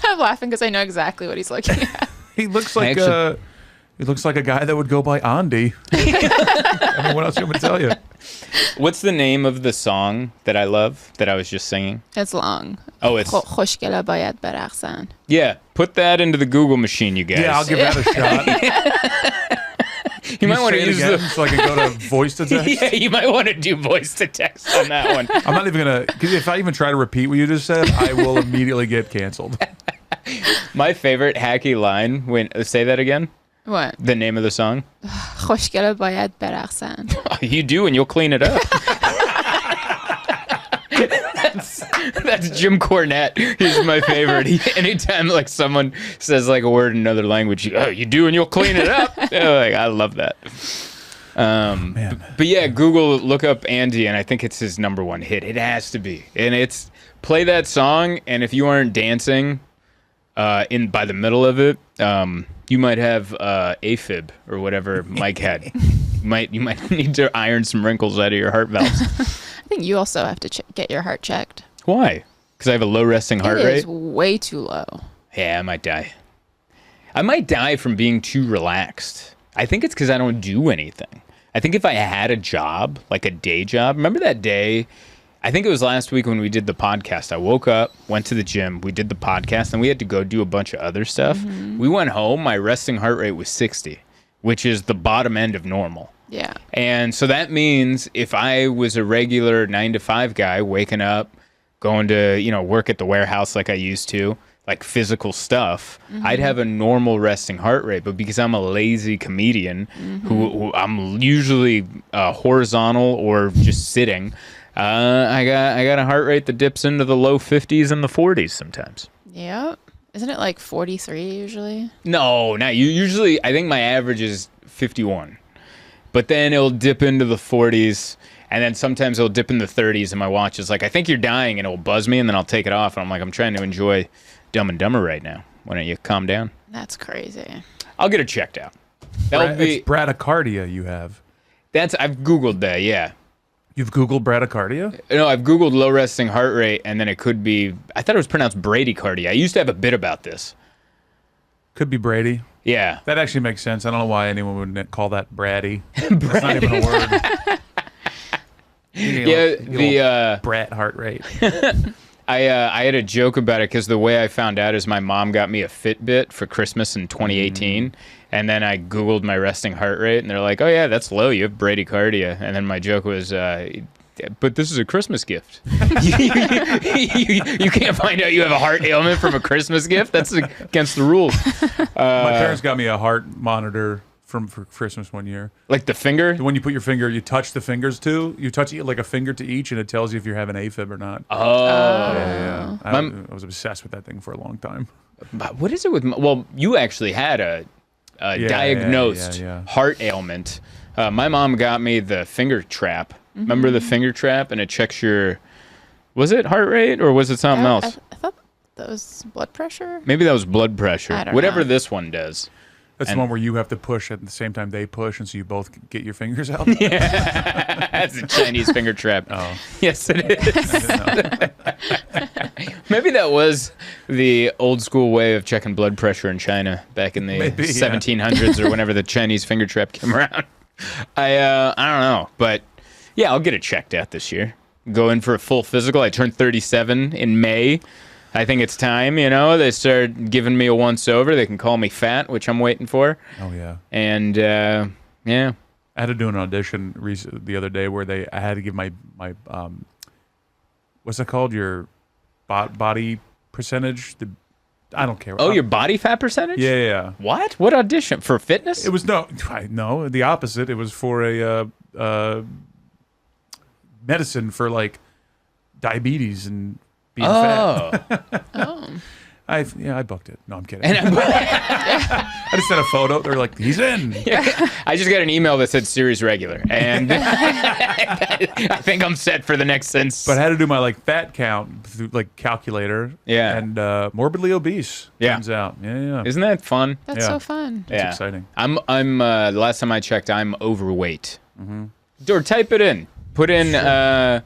I'm laughing because I know exactly what he's looking at. He looks like a guy that would go by Andy. I mean, what else am I going to tell you? What's the name of the song that I love that I was just singing? It's long. Oh, it's خوشگله باید برقصن. Yeah, put that into the Google machine, you guys. Yeah, I'll give that a shot. You might want to use again so I can go to voice to text. Yeah, you might want to do voice to text on that one. I'm not even gonna, because if I even try to repeat what you just said, I will immediately get canceled. My favorite hacky line. Say that again. What? The name of the song. خوشگله باید برقصن. You do, and you'll clean it up. That's Jim Cornette. He's my favorite. Anytime like someone says like a word in another language, you do and you'll clean it up. Like, I love that. But yeah, Google, look up Andy, and I think it's his #1 hit. It has to be. And it's play that song, and if you aren't dancing by the middle of it, you might have AFib or whatever Mike had. You might need to iron some wrinkles out of your heart valves. I think you also have to get your heart checked. Why? Because I have a low resting heart rate? It is way too low. Yeah, I might die. I might die from being too relaxed. I think it's because I don't do anything. I think if I had a job, like a day job, remember that day? I think it was last week when we did the podcast. I woke up, went to the gym, we did the podcast, and we had to go do a bunch of other stuff. We went home, my resting heart rate was 60, which is the bottom end of normal. Yeah. And so that means if I was a regular 9 to 5 guy waking up, going to, work at the warehouse like I used to, like physical stuff, I'd have a normal resting heart rate. But because I'm a lazy comedian who I'm usually horizontal or just sitting, I got a heart rate that dips into the low 50s and the 40s sometimes. Yep. Isn't it like 43 usually? No, not usually. I think my average is 51, but then it'll dip into the 40s, and then sometimes it'll dip in the 30s, and my watch is like, I think you're dying, and it'll buzz me, and then I'll take it off, and I'm like, I'm trying to enjoy Dumb and Dumber right now. Why don't you calm down? That's crazy. I'll get it checked out. That'll be It's bradycardia you have. I've Googled that, yeah. You've Googled bradycardia? No, I've Googled low resting heart rate, and then it could be, I thought it was pronounced bradycardia. I used to have a bit about this. Could be Brady. Yeah. That actually makes sense. I don't know why anyone would call that Bratty. It's not even a word. Yeah, the brat heart rate. I had a joke about it because the way I found out is my mom got me a Fitbit for Christmas in 2018, and then I Googled my resting heart rate, and they're like, "Oh yeah, that's low. You have bradycardia." And then my joke was, "But this is a Christmas gift. you can't find out you have a heart ailment from a Christmas gift. That's against the rules." My parents got me a heart monitor for Christmas one year. Like the finger? When you put your finger, you touch the fingers too. You touch like a finger to each, and it tells you if you're having AFib or not. Oh. Yeah. I was obsessed with that thing for a long time. But what is it with? Well, you actually had a diagnosed heart ailment. My mom got me the finger trap. Remember the finger trap? And it checks your, was it heart rate or was it something else? I thought that was blood pressure. Maybe that was blood pressure. I don't Whatever know. this one does. That's the one where you have to push at the same time they push, and so you both get your fingers out. That's a Chinese finger trap. Oh, Yes, it is. I didn't know. Maybe that was the old school way of checking blood pressure in China back in the Maybe, 1700s or whenever the Chinese finger trap came around. I don't know, but yeah, I'll get it checked out this year. Go in for a full physical. I turned 37 in May. I think it's time, they start giving me a once over. They can call me fat, which I'm waiting for. Oh yeah. And yeah. I had to do an audition the other day where I had to give my what's it called? Your body percentage? I don't care. Oh, your body fat percentage? Yeah. What? What audition? For fitness? It was no, the opposite. It was for a medicine for like diabetes and being fat. Oh. I booked it. No, I'm kidding. I just sent a photo. They're like, he's in. I just got an email that said series regular, and I think I'm set for the next sentence. But I had to do my fat count through calculator. Yeah. And morbidly obese. Yeah. Turns out. Yeah. Isn't that fun? That's so fun. It's exciting. I'm the last time I checked, I'm overweight. Or type it in. Put in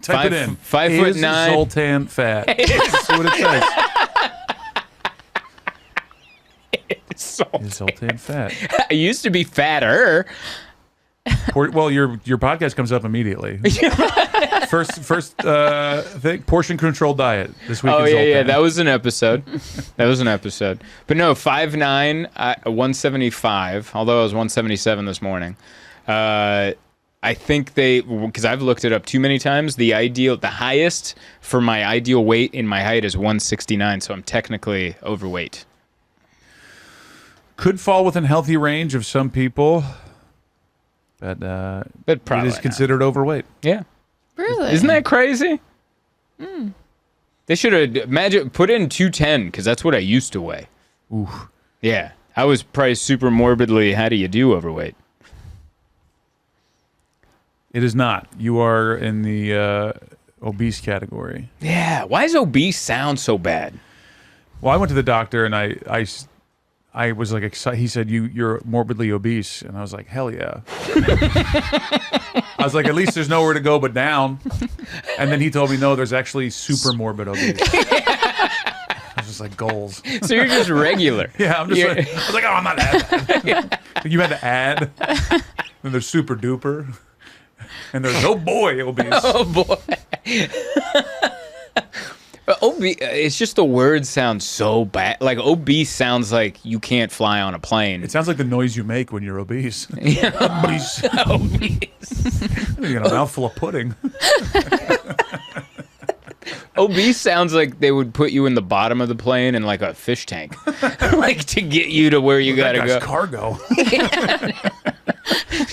Type it in. 5'9". Zoltan fat. See what it says. Is Zoltan fat? I used to be fatter. Well, your podcast comes up immediately. First thing, portion control diet this week. Oh in Zoltan. yeah, that was an episode. But no, 5'9", 175. Although I was 177 this morning. I think because I've looked it up too many times. The highest for my ideal weight in my height is 169. So I'm technically overweight. Could fall within healthy range of some people, but probably it is considered overweight. Yeah. Really? Isn't that crazy? They should have put in 210 because that's what I used to weigh. Ooh. Yeah. I was probably super morbidly, how do you do overweight? It is not. You are in the obese category. Yeah. Why does obese sound so bad? Well, I went to the doctor and I was like excited. He said you're morbidly obese, and I was like, hell yeah. I was like, at least there's nowhere to go but down. And then he told me no, there's actually super morbid obese. I was just like, goals. So you're just regular. Yeah, I was like, oh, I'm not that bad. You had to add. Then there's super duper. And there's oh boy obese. Oh boy. It's just the word sounds so bad. Like obese sounds like you can't fly on a plane. It sounds like the noise you make when you're obese. Yeah. Obese. Obese. You got a mouthful of pudding. Obese sounds like they would put you in the bottom of the plane in like a fish tank, like to get you to where you gotta go. Cargo.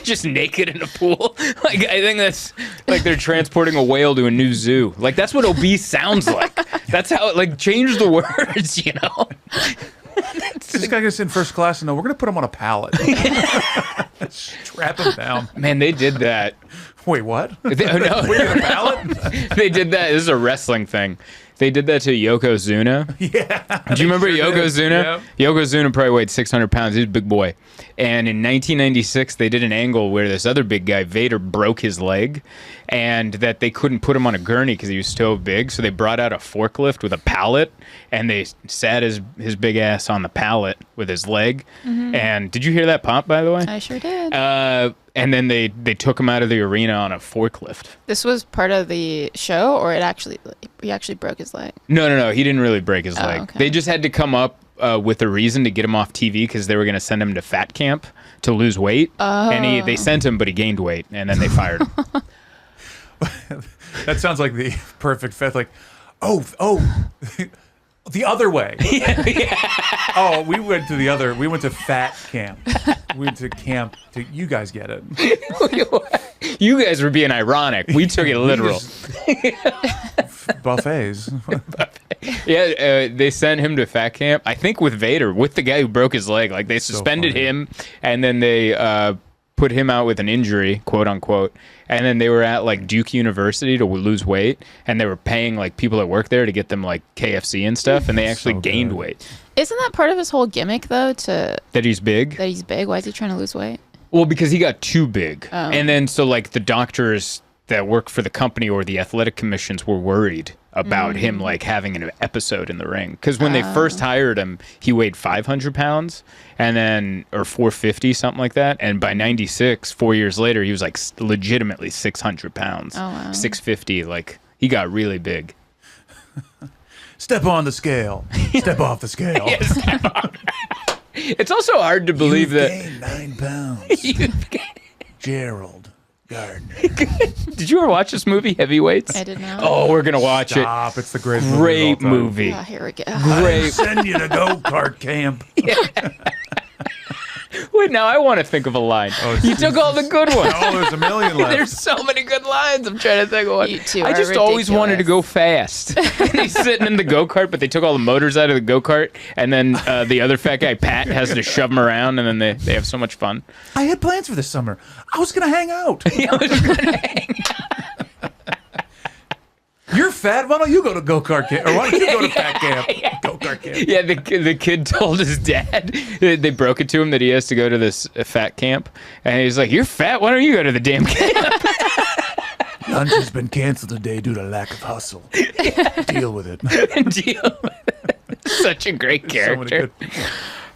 Just naked in a pool. Like I think that's like they're transporting a whale to a new zoo. Like that's what obese sounds like. That's how like change the words, you know. This guy gets in first class and we're gonna put him on a pallet. Strap him down. Man, they did that. Wait, what? No. We're in a pallet? They did that. This is a wrestling thing. They did that to Yokozuna. Yeah. Do you remember Yokozuna? Yeah. Yokozuna probably weighed 600 pounds. He's a big boy. And in 1996, they did an angle where this other big guy, Vader, broke his leg, and that they couldn't put him on a gurney because he was so big. So they brought out a forklift with a pallet, and they sat his big ass on the pallet with his leg. Mm-hmm. And did you hear that pop, by the way? I sure did. And then they took him out of the arena on a forklift. This was part of the show, or he actually broke his leg? No. He didn't really break his leg. Okay. They just had to come up with a reason to get him off TV because they were going to send him to fat camp to lose weight. Oh. And they sent him, but he gained weight, and then they fired him. That sounds like the perfect fit. Like, oh, the other way. Oh, we went to fat camp. We went to camp. You guys get it. You guys were being ironic. We took it literal. Buffets. Yeah, they sent him to fat camp. I think with Vader, with the guy who broke his leg. Like they suspended him, and then they put him out with an injury, quote unquote. And then they were at like Duke University to lose weight, and they were paying like people that work there to get them like KFC and stuff, and they actually gained weight. Isn't that part of his whole gimmick though? That he's big. That he's big. Why is he trying to lose weight? Well, because he got too big, and then so like the doctors that work for the company or the athletic commissions were worried about him like having an episode in the ring, because when they first hired him, he weighed 500 pounds, and then or 450, something like that, and by 96, 4 years later, he was like legitimately 600 pounds. Oh, wow. 650. Like he got really big. Step on the scale. Step off the scale. Yeah, step on. It's also hard to believe You've that gained 9 pounds. Gerald Gardner. Did you ever watch this movie, Heavyweights? I did not. Oh, we're gonna watch it. Stop! It's the greatest Great movie. movie. Oh, here we go. Great. Send you to go-kart camp. Wait, now I want to think of a line. You took all the good ones. Oh, there's a million left. There's so many good lines. I'm trying to think of one. You two I are just always wanted to go ridiculous. fast. And he's sitting in the go-kart, but they took all the motors out of the go-kart, and then the other fat guy, Pat, has to shove them around, and then they have so much fun. I had plans for this summer. I was going to hang out. You're fat. Why don't you go to go-kart camp? Or why don't you go to fat camp? Go-kart camp. Yeah, the kid told his dad, they broke it to him that he has to go to this fat camp, and he's like, "You're fat. Why don't you go to the damn camp?" Lunch has been canceled today due to lack of hustle. Deal with it. Deal with it. Such a great character.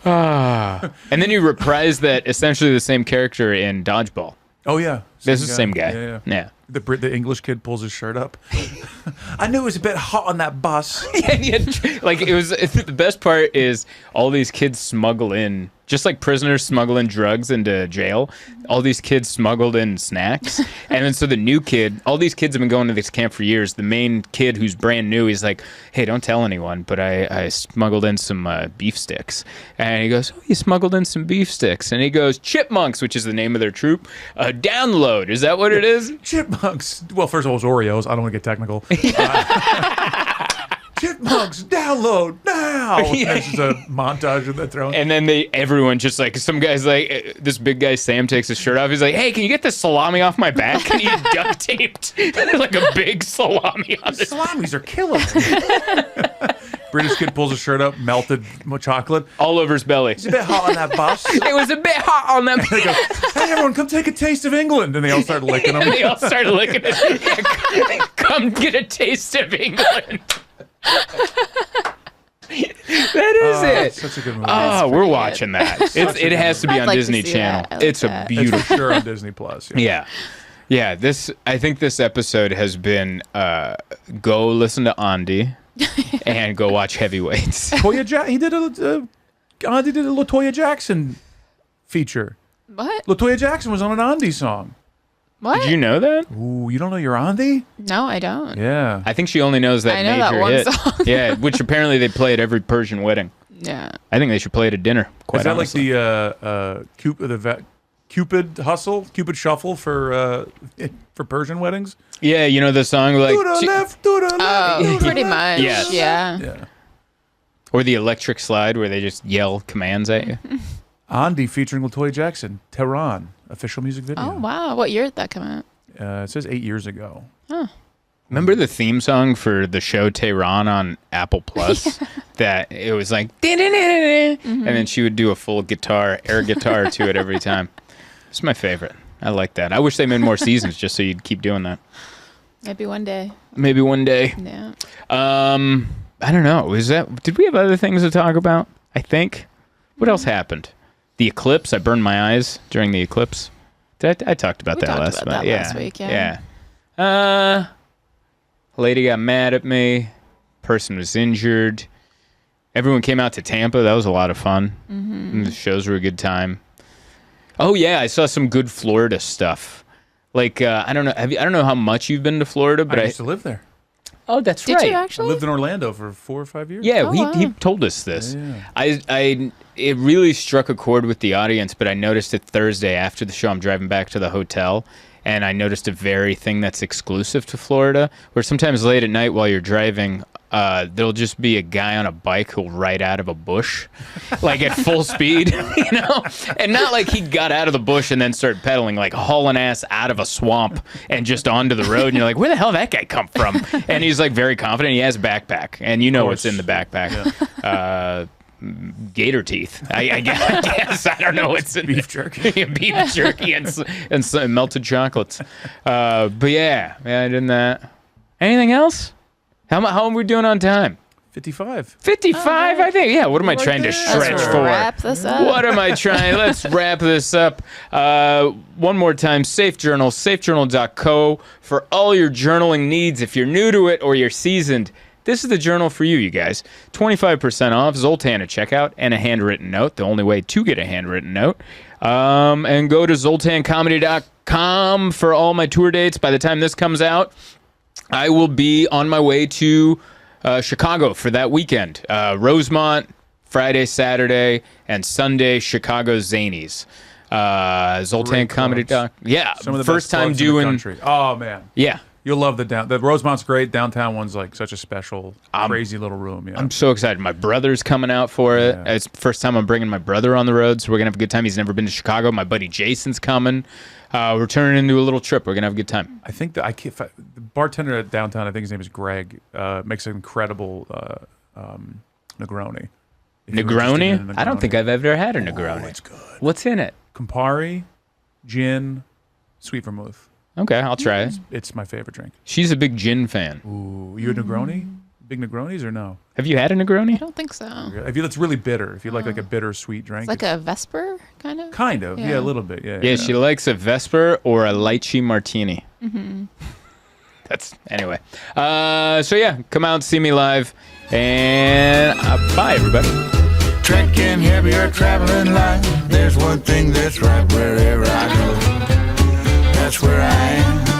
So And then you reprise that essentially the same character in Dodgeball. oh, yeah. This is the same guy. Yeah. The English kid pulls his shirt up. I knew it was a bit hot on that bus. Like it was. The best part is all these kids smuggle in, just like prisoners smuggle in drugs into jail. All these kids smuggled in snacks, and then so the new kid. All these kids have been going to this camp for years. The main kid, who's brand new, he's like, "Hey, don't tell anyone, but I smuggled in some beef sticks." And he goes, "Oh, you smuggled in some beef sticks?" And he goes, "Chipmunks," which is the name of their troop. Download. Is that what it is? Chipmunks. Well, first of all, it was Oreos. I don't want to get technical. Chipmunks, download now. Yeah. This is a montage of that throwing. And then everyone just like, some guy's like, this big guy Sam takes his shirt off. He's like, "Hey, can you get this salami off my back?" And he's duct taped like a big salami on his Salamis are killing me. British kid pulls his shirt up, melted chocolate. all over his belly. It's a bit hot on that bus. It was a bit hot on them. They go, "Hey, everyone, come take a taste of England." And they all start licking them. And they all started looking at it. Come get a taste of England. That is it. Such a good movie. Oh, we're watching that. It has to be I'd on like to Disney see Channel. that. I like It's a that. It's beautiful. for sure on Disney Plus. Yeah. Yeah, I think this episode has been go listen to Andy and go watch Heavyweights. He did a LaToya Jackson feature. What? LaToya Jackson was on an Andy song. What? Did you know that? Ooh, you don't know your Andy? No, I don't. Yeah. I think she only knows that I know major that one hit. song. Yeah, which apparently they play at every Persian wedding. Yeah. I think they should play it at dinner. Quite Is that honestly. like the Cupid hustle, Cupid shuffle for Persian weddings? Yeah, you know the song like To the left, to the left. Oh, to the pretty left. much. Yes. Yeah. Yeah. or the electric slide where they just yell commands at you. Andy featuring LaToya Jackson, Tehran, official music video. Oh, wow. What year did that come out? It says 8 years ago. Remember the theme song for the show Tehran on Apple Plus? That it was like, and then she would do a full air guitar to it every time. It's my favorite. I like that. I wish they made more seasons just so you'd keep doing that. Maybe one day. Maybe one day. Yeah. I don't know. Did we have other things to talk about? I think. What else happened? The eclipse. I burned my eyes during the eclipse. I talked about that last week. Last week, yeah. Lady got mad at me. Person was injured. Everyone came out to Tampa. That was a lot of fun. Mm-hmm. The shows were a good time. Oh yeah, I saw some good Florida stuff. Like I don't know. I don't know how much you've been to Florida, but I used to live there. Oh, that's Did right. you I actually? lived in Orlando for 4 or 5 years. Yeah, Oh, he wow. told us this. Yeah. It really struck a chord with the audience, but I noticed it Thursday after the show. I'm driving back to the hotel, and I noticed a very thing that's exclusive to Florida, where sometimes late at night while you're driving, there'll just be a guy on a bike who'll ride out of a bush, like at full speed, you know? And not like he got out of the bush and then started pedaling, like hauling ass out of a swamp and just onto the road. And you're like, where the hell did that guy come from? And he's like very confident. He has a backpack, and you know what's in the backpack. Gator teeth. I guess. I don't know what's in Beef jerky. Beef jerky and some melted chocolates. But yeah, I did that. Anything else? How are we doing on time? 55. 55, I think. Yeah, what am I Right trying to there. stretch Let's for? wrap this up. What am I trying? Let's wrap this up. One more time, Safe Journal, safejournal.co for all your journaling needs. If you're new to it or you're seasoned, this is the journal for you guys. 25% off, Zoltan at checkout, and a handwritten note. The only way to get a handwritten note. And go to zoltancomedy.com for all my tour dates. By the time this comes out, I will be on my way to Chicago for that weekend. Rosemont, Friday, Saturday, and Sunday, Chicago Zanies. Zoltan Comedy. Yeah, Some of the first best time clubs in the doing. country. Oh, man. Yeah. You'll love the Rosemont's great. Downtown one's like such a special, crazy little room. Yeah. I'm so excited. My brother's coming out for it. Yeah. It's the first time I'm bringing my brother on the road, so we're going to have a good time. He's never been to Chicago. My buddy Jason's coming. We're turning into a little trip. We're going to have a good time. I think that the bartender at downtown, I think his name is Greg, makes an incredible Negroni. If you're interested in Negroni? a I don't think I've ever had a Negroni. Oh, it's good. What's in it? Campari, gin, sweet vermouth. Okay, I'll try it. It's my favorite drink. She's a big gin fan. Ooh, you a Negroni? Big Negronis or no? Have you had a I Negroni? don't think so. If you, it's really bitter. If you like a bitter sweet drink, It's like a Vesper, kind of? kind of, yeah, Yeah. a little bit, yeah. Yeah, she likes a Vesper or a lychee martini. Mm-hmm. That's anyway. So yeah, come out and see me live, and bye everybody. Trekking heavy or traveling light. There's one thing that's right wherever I go. That's where I am.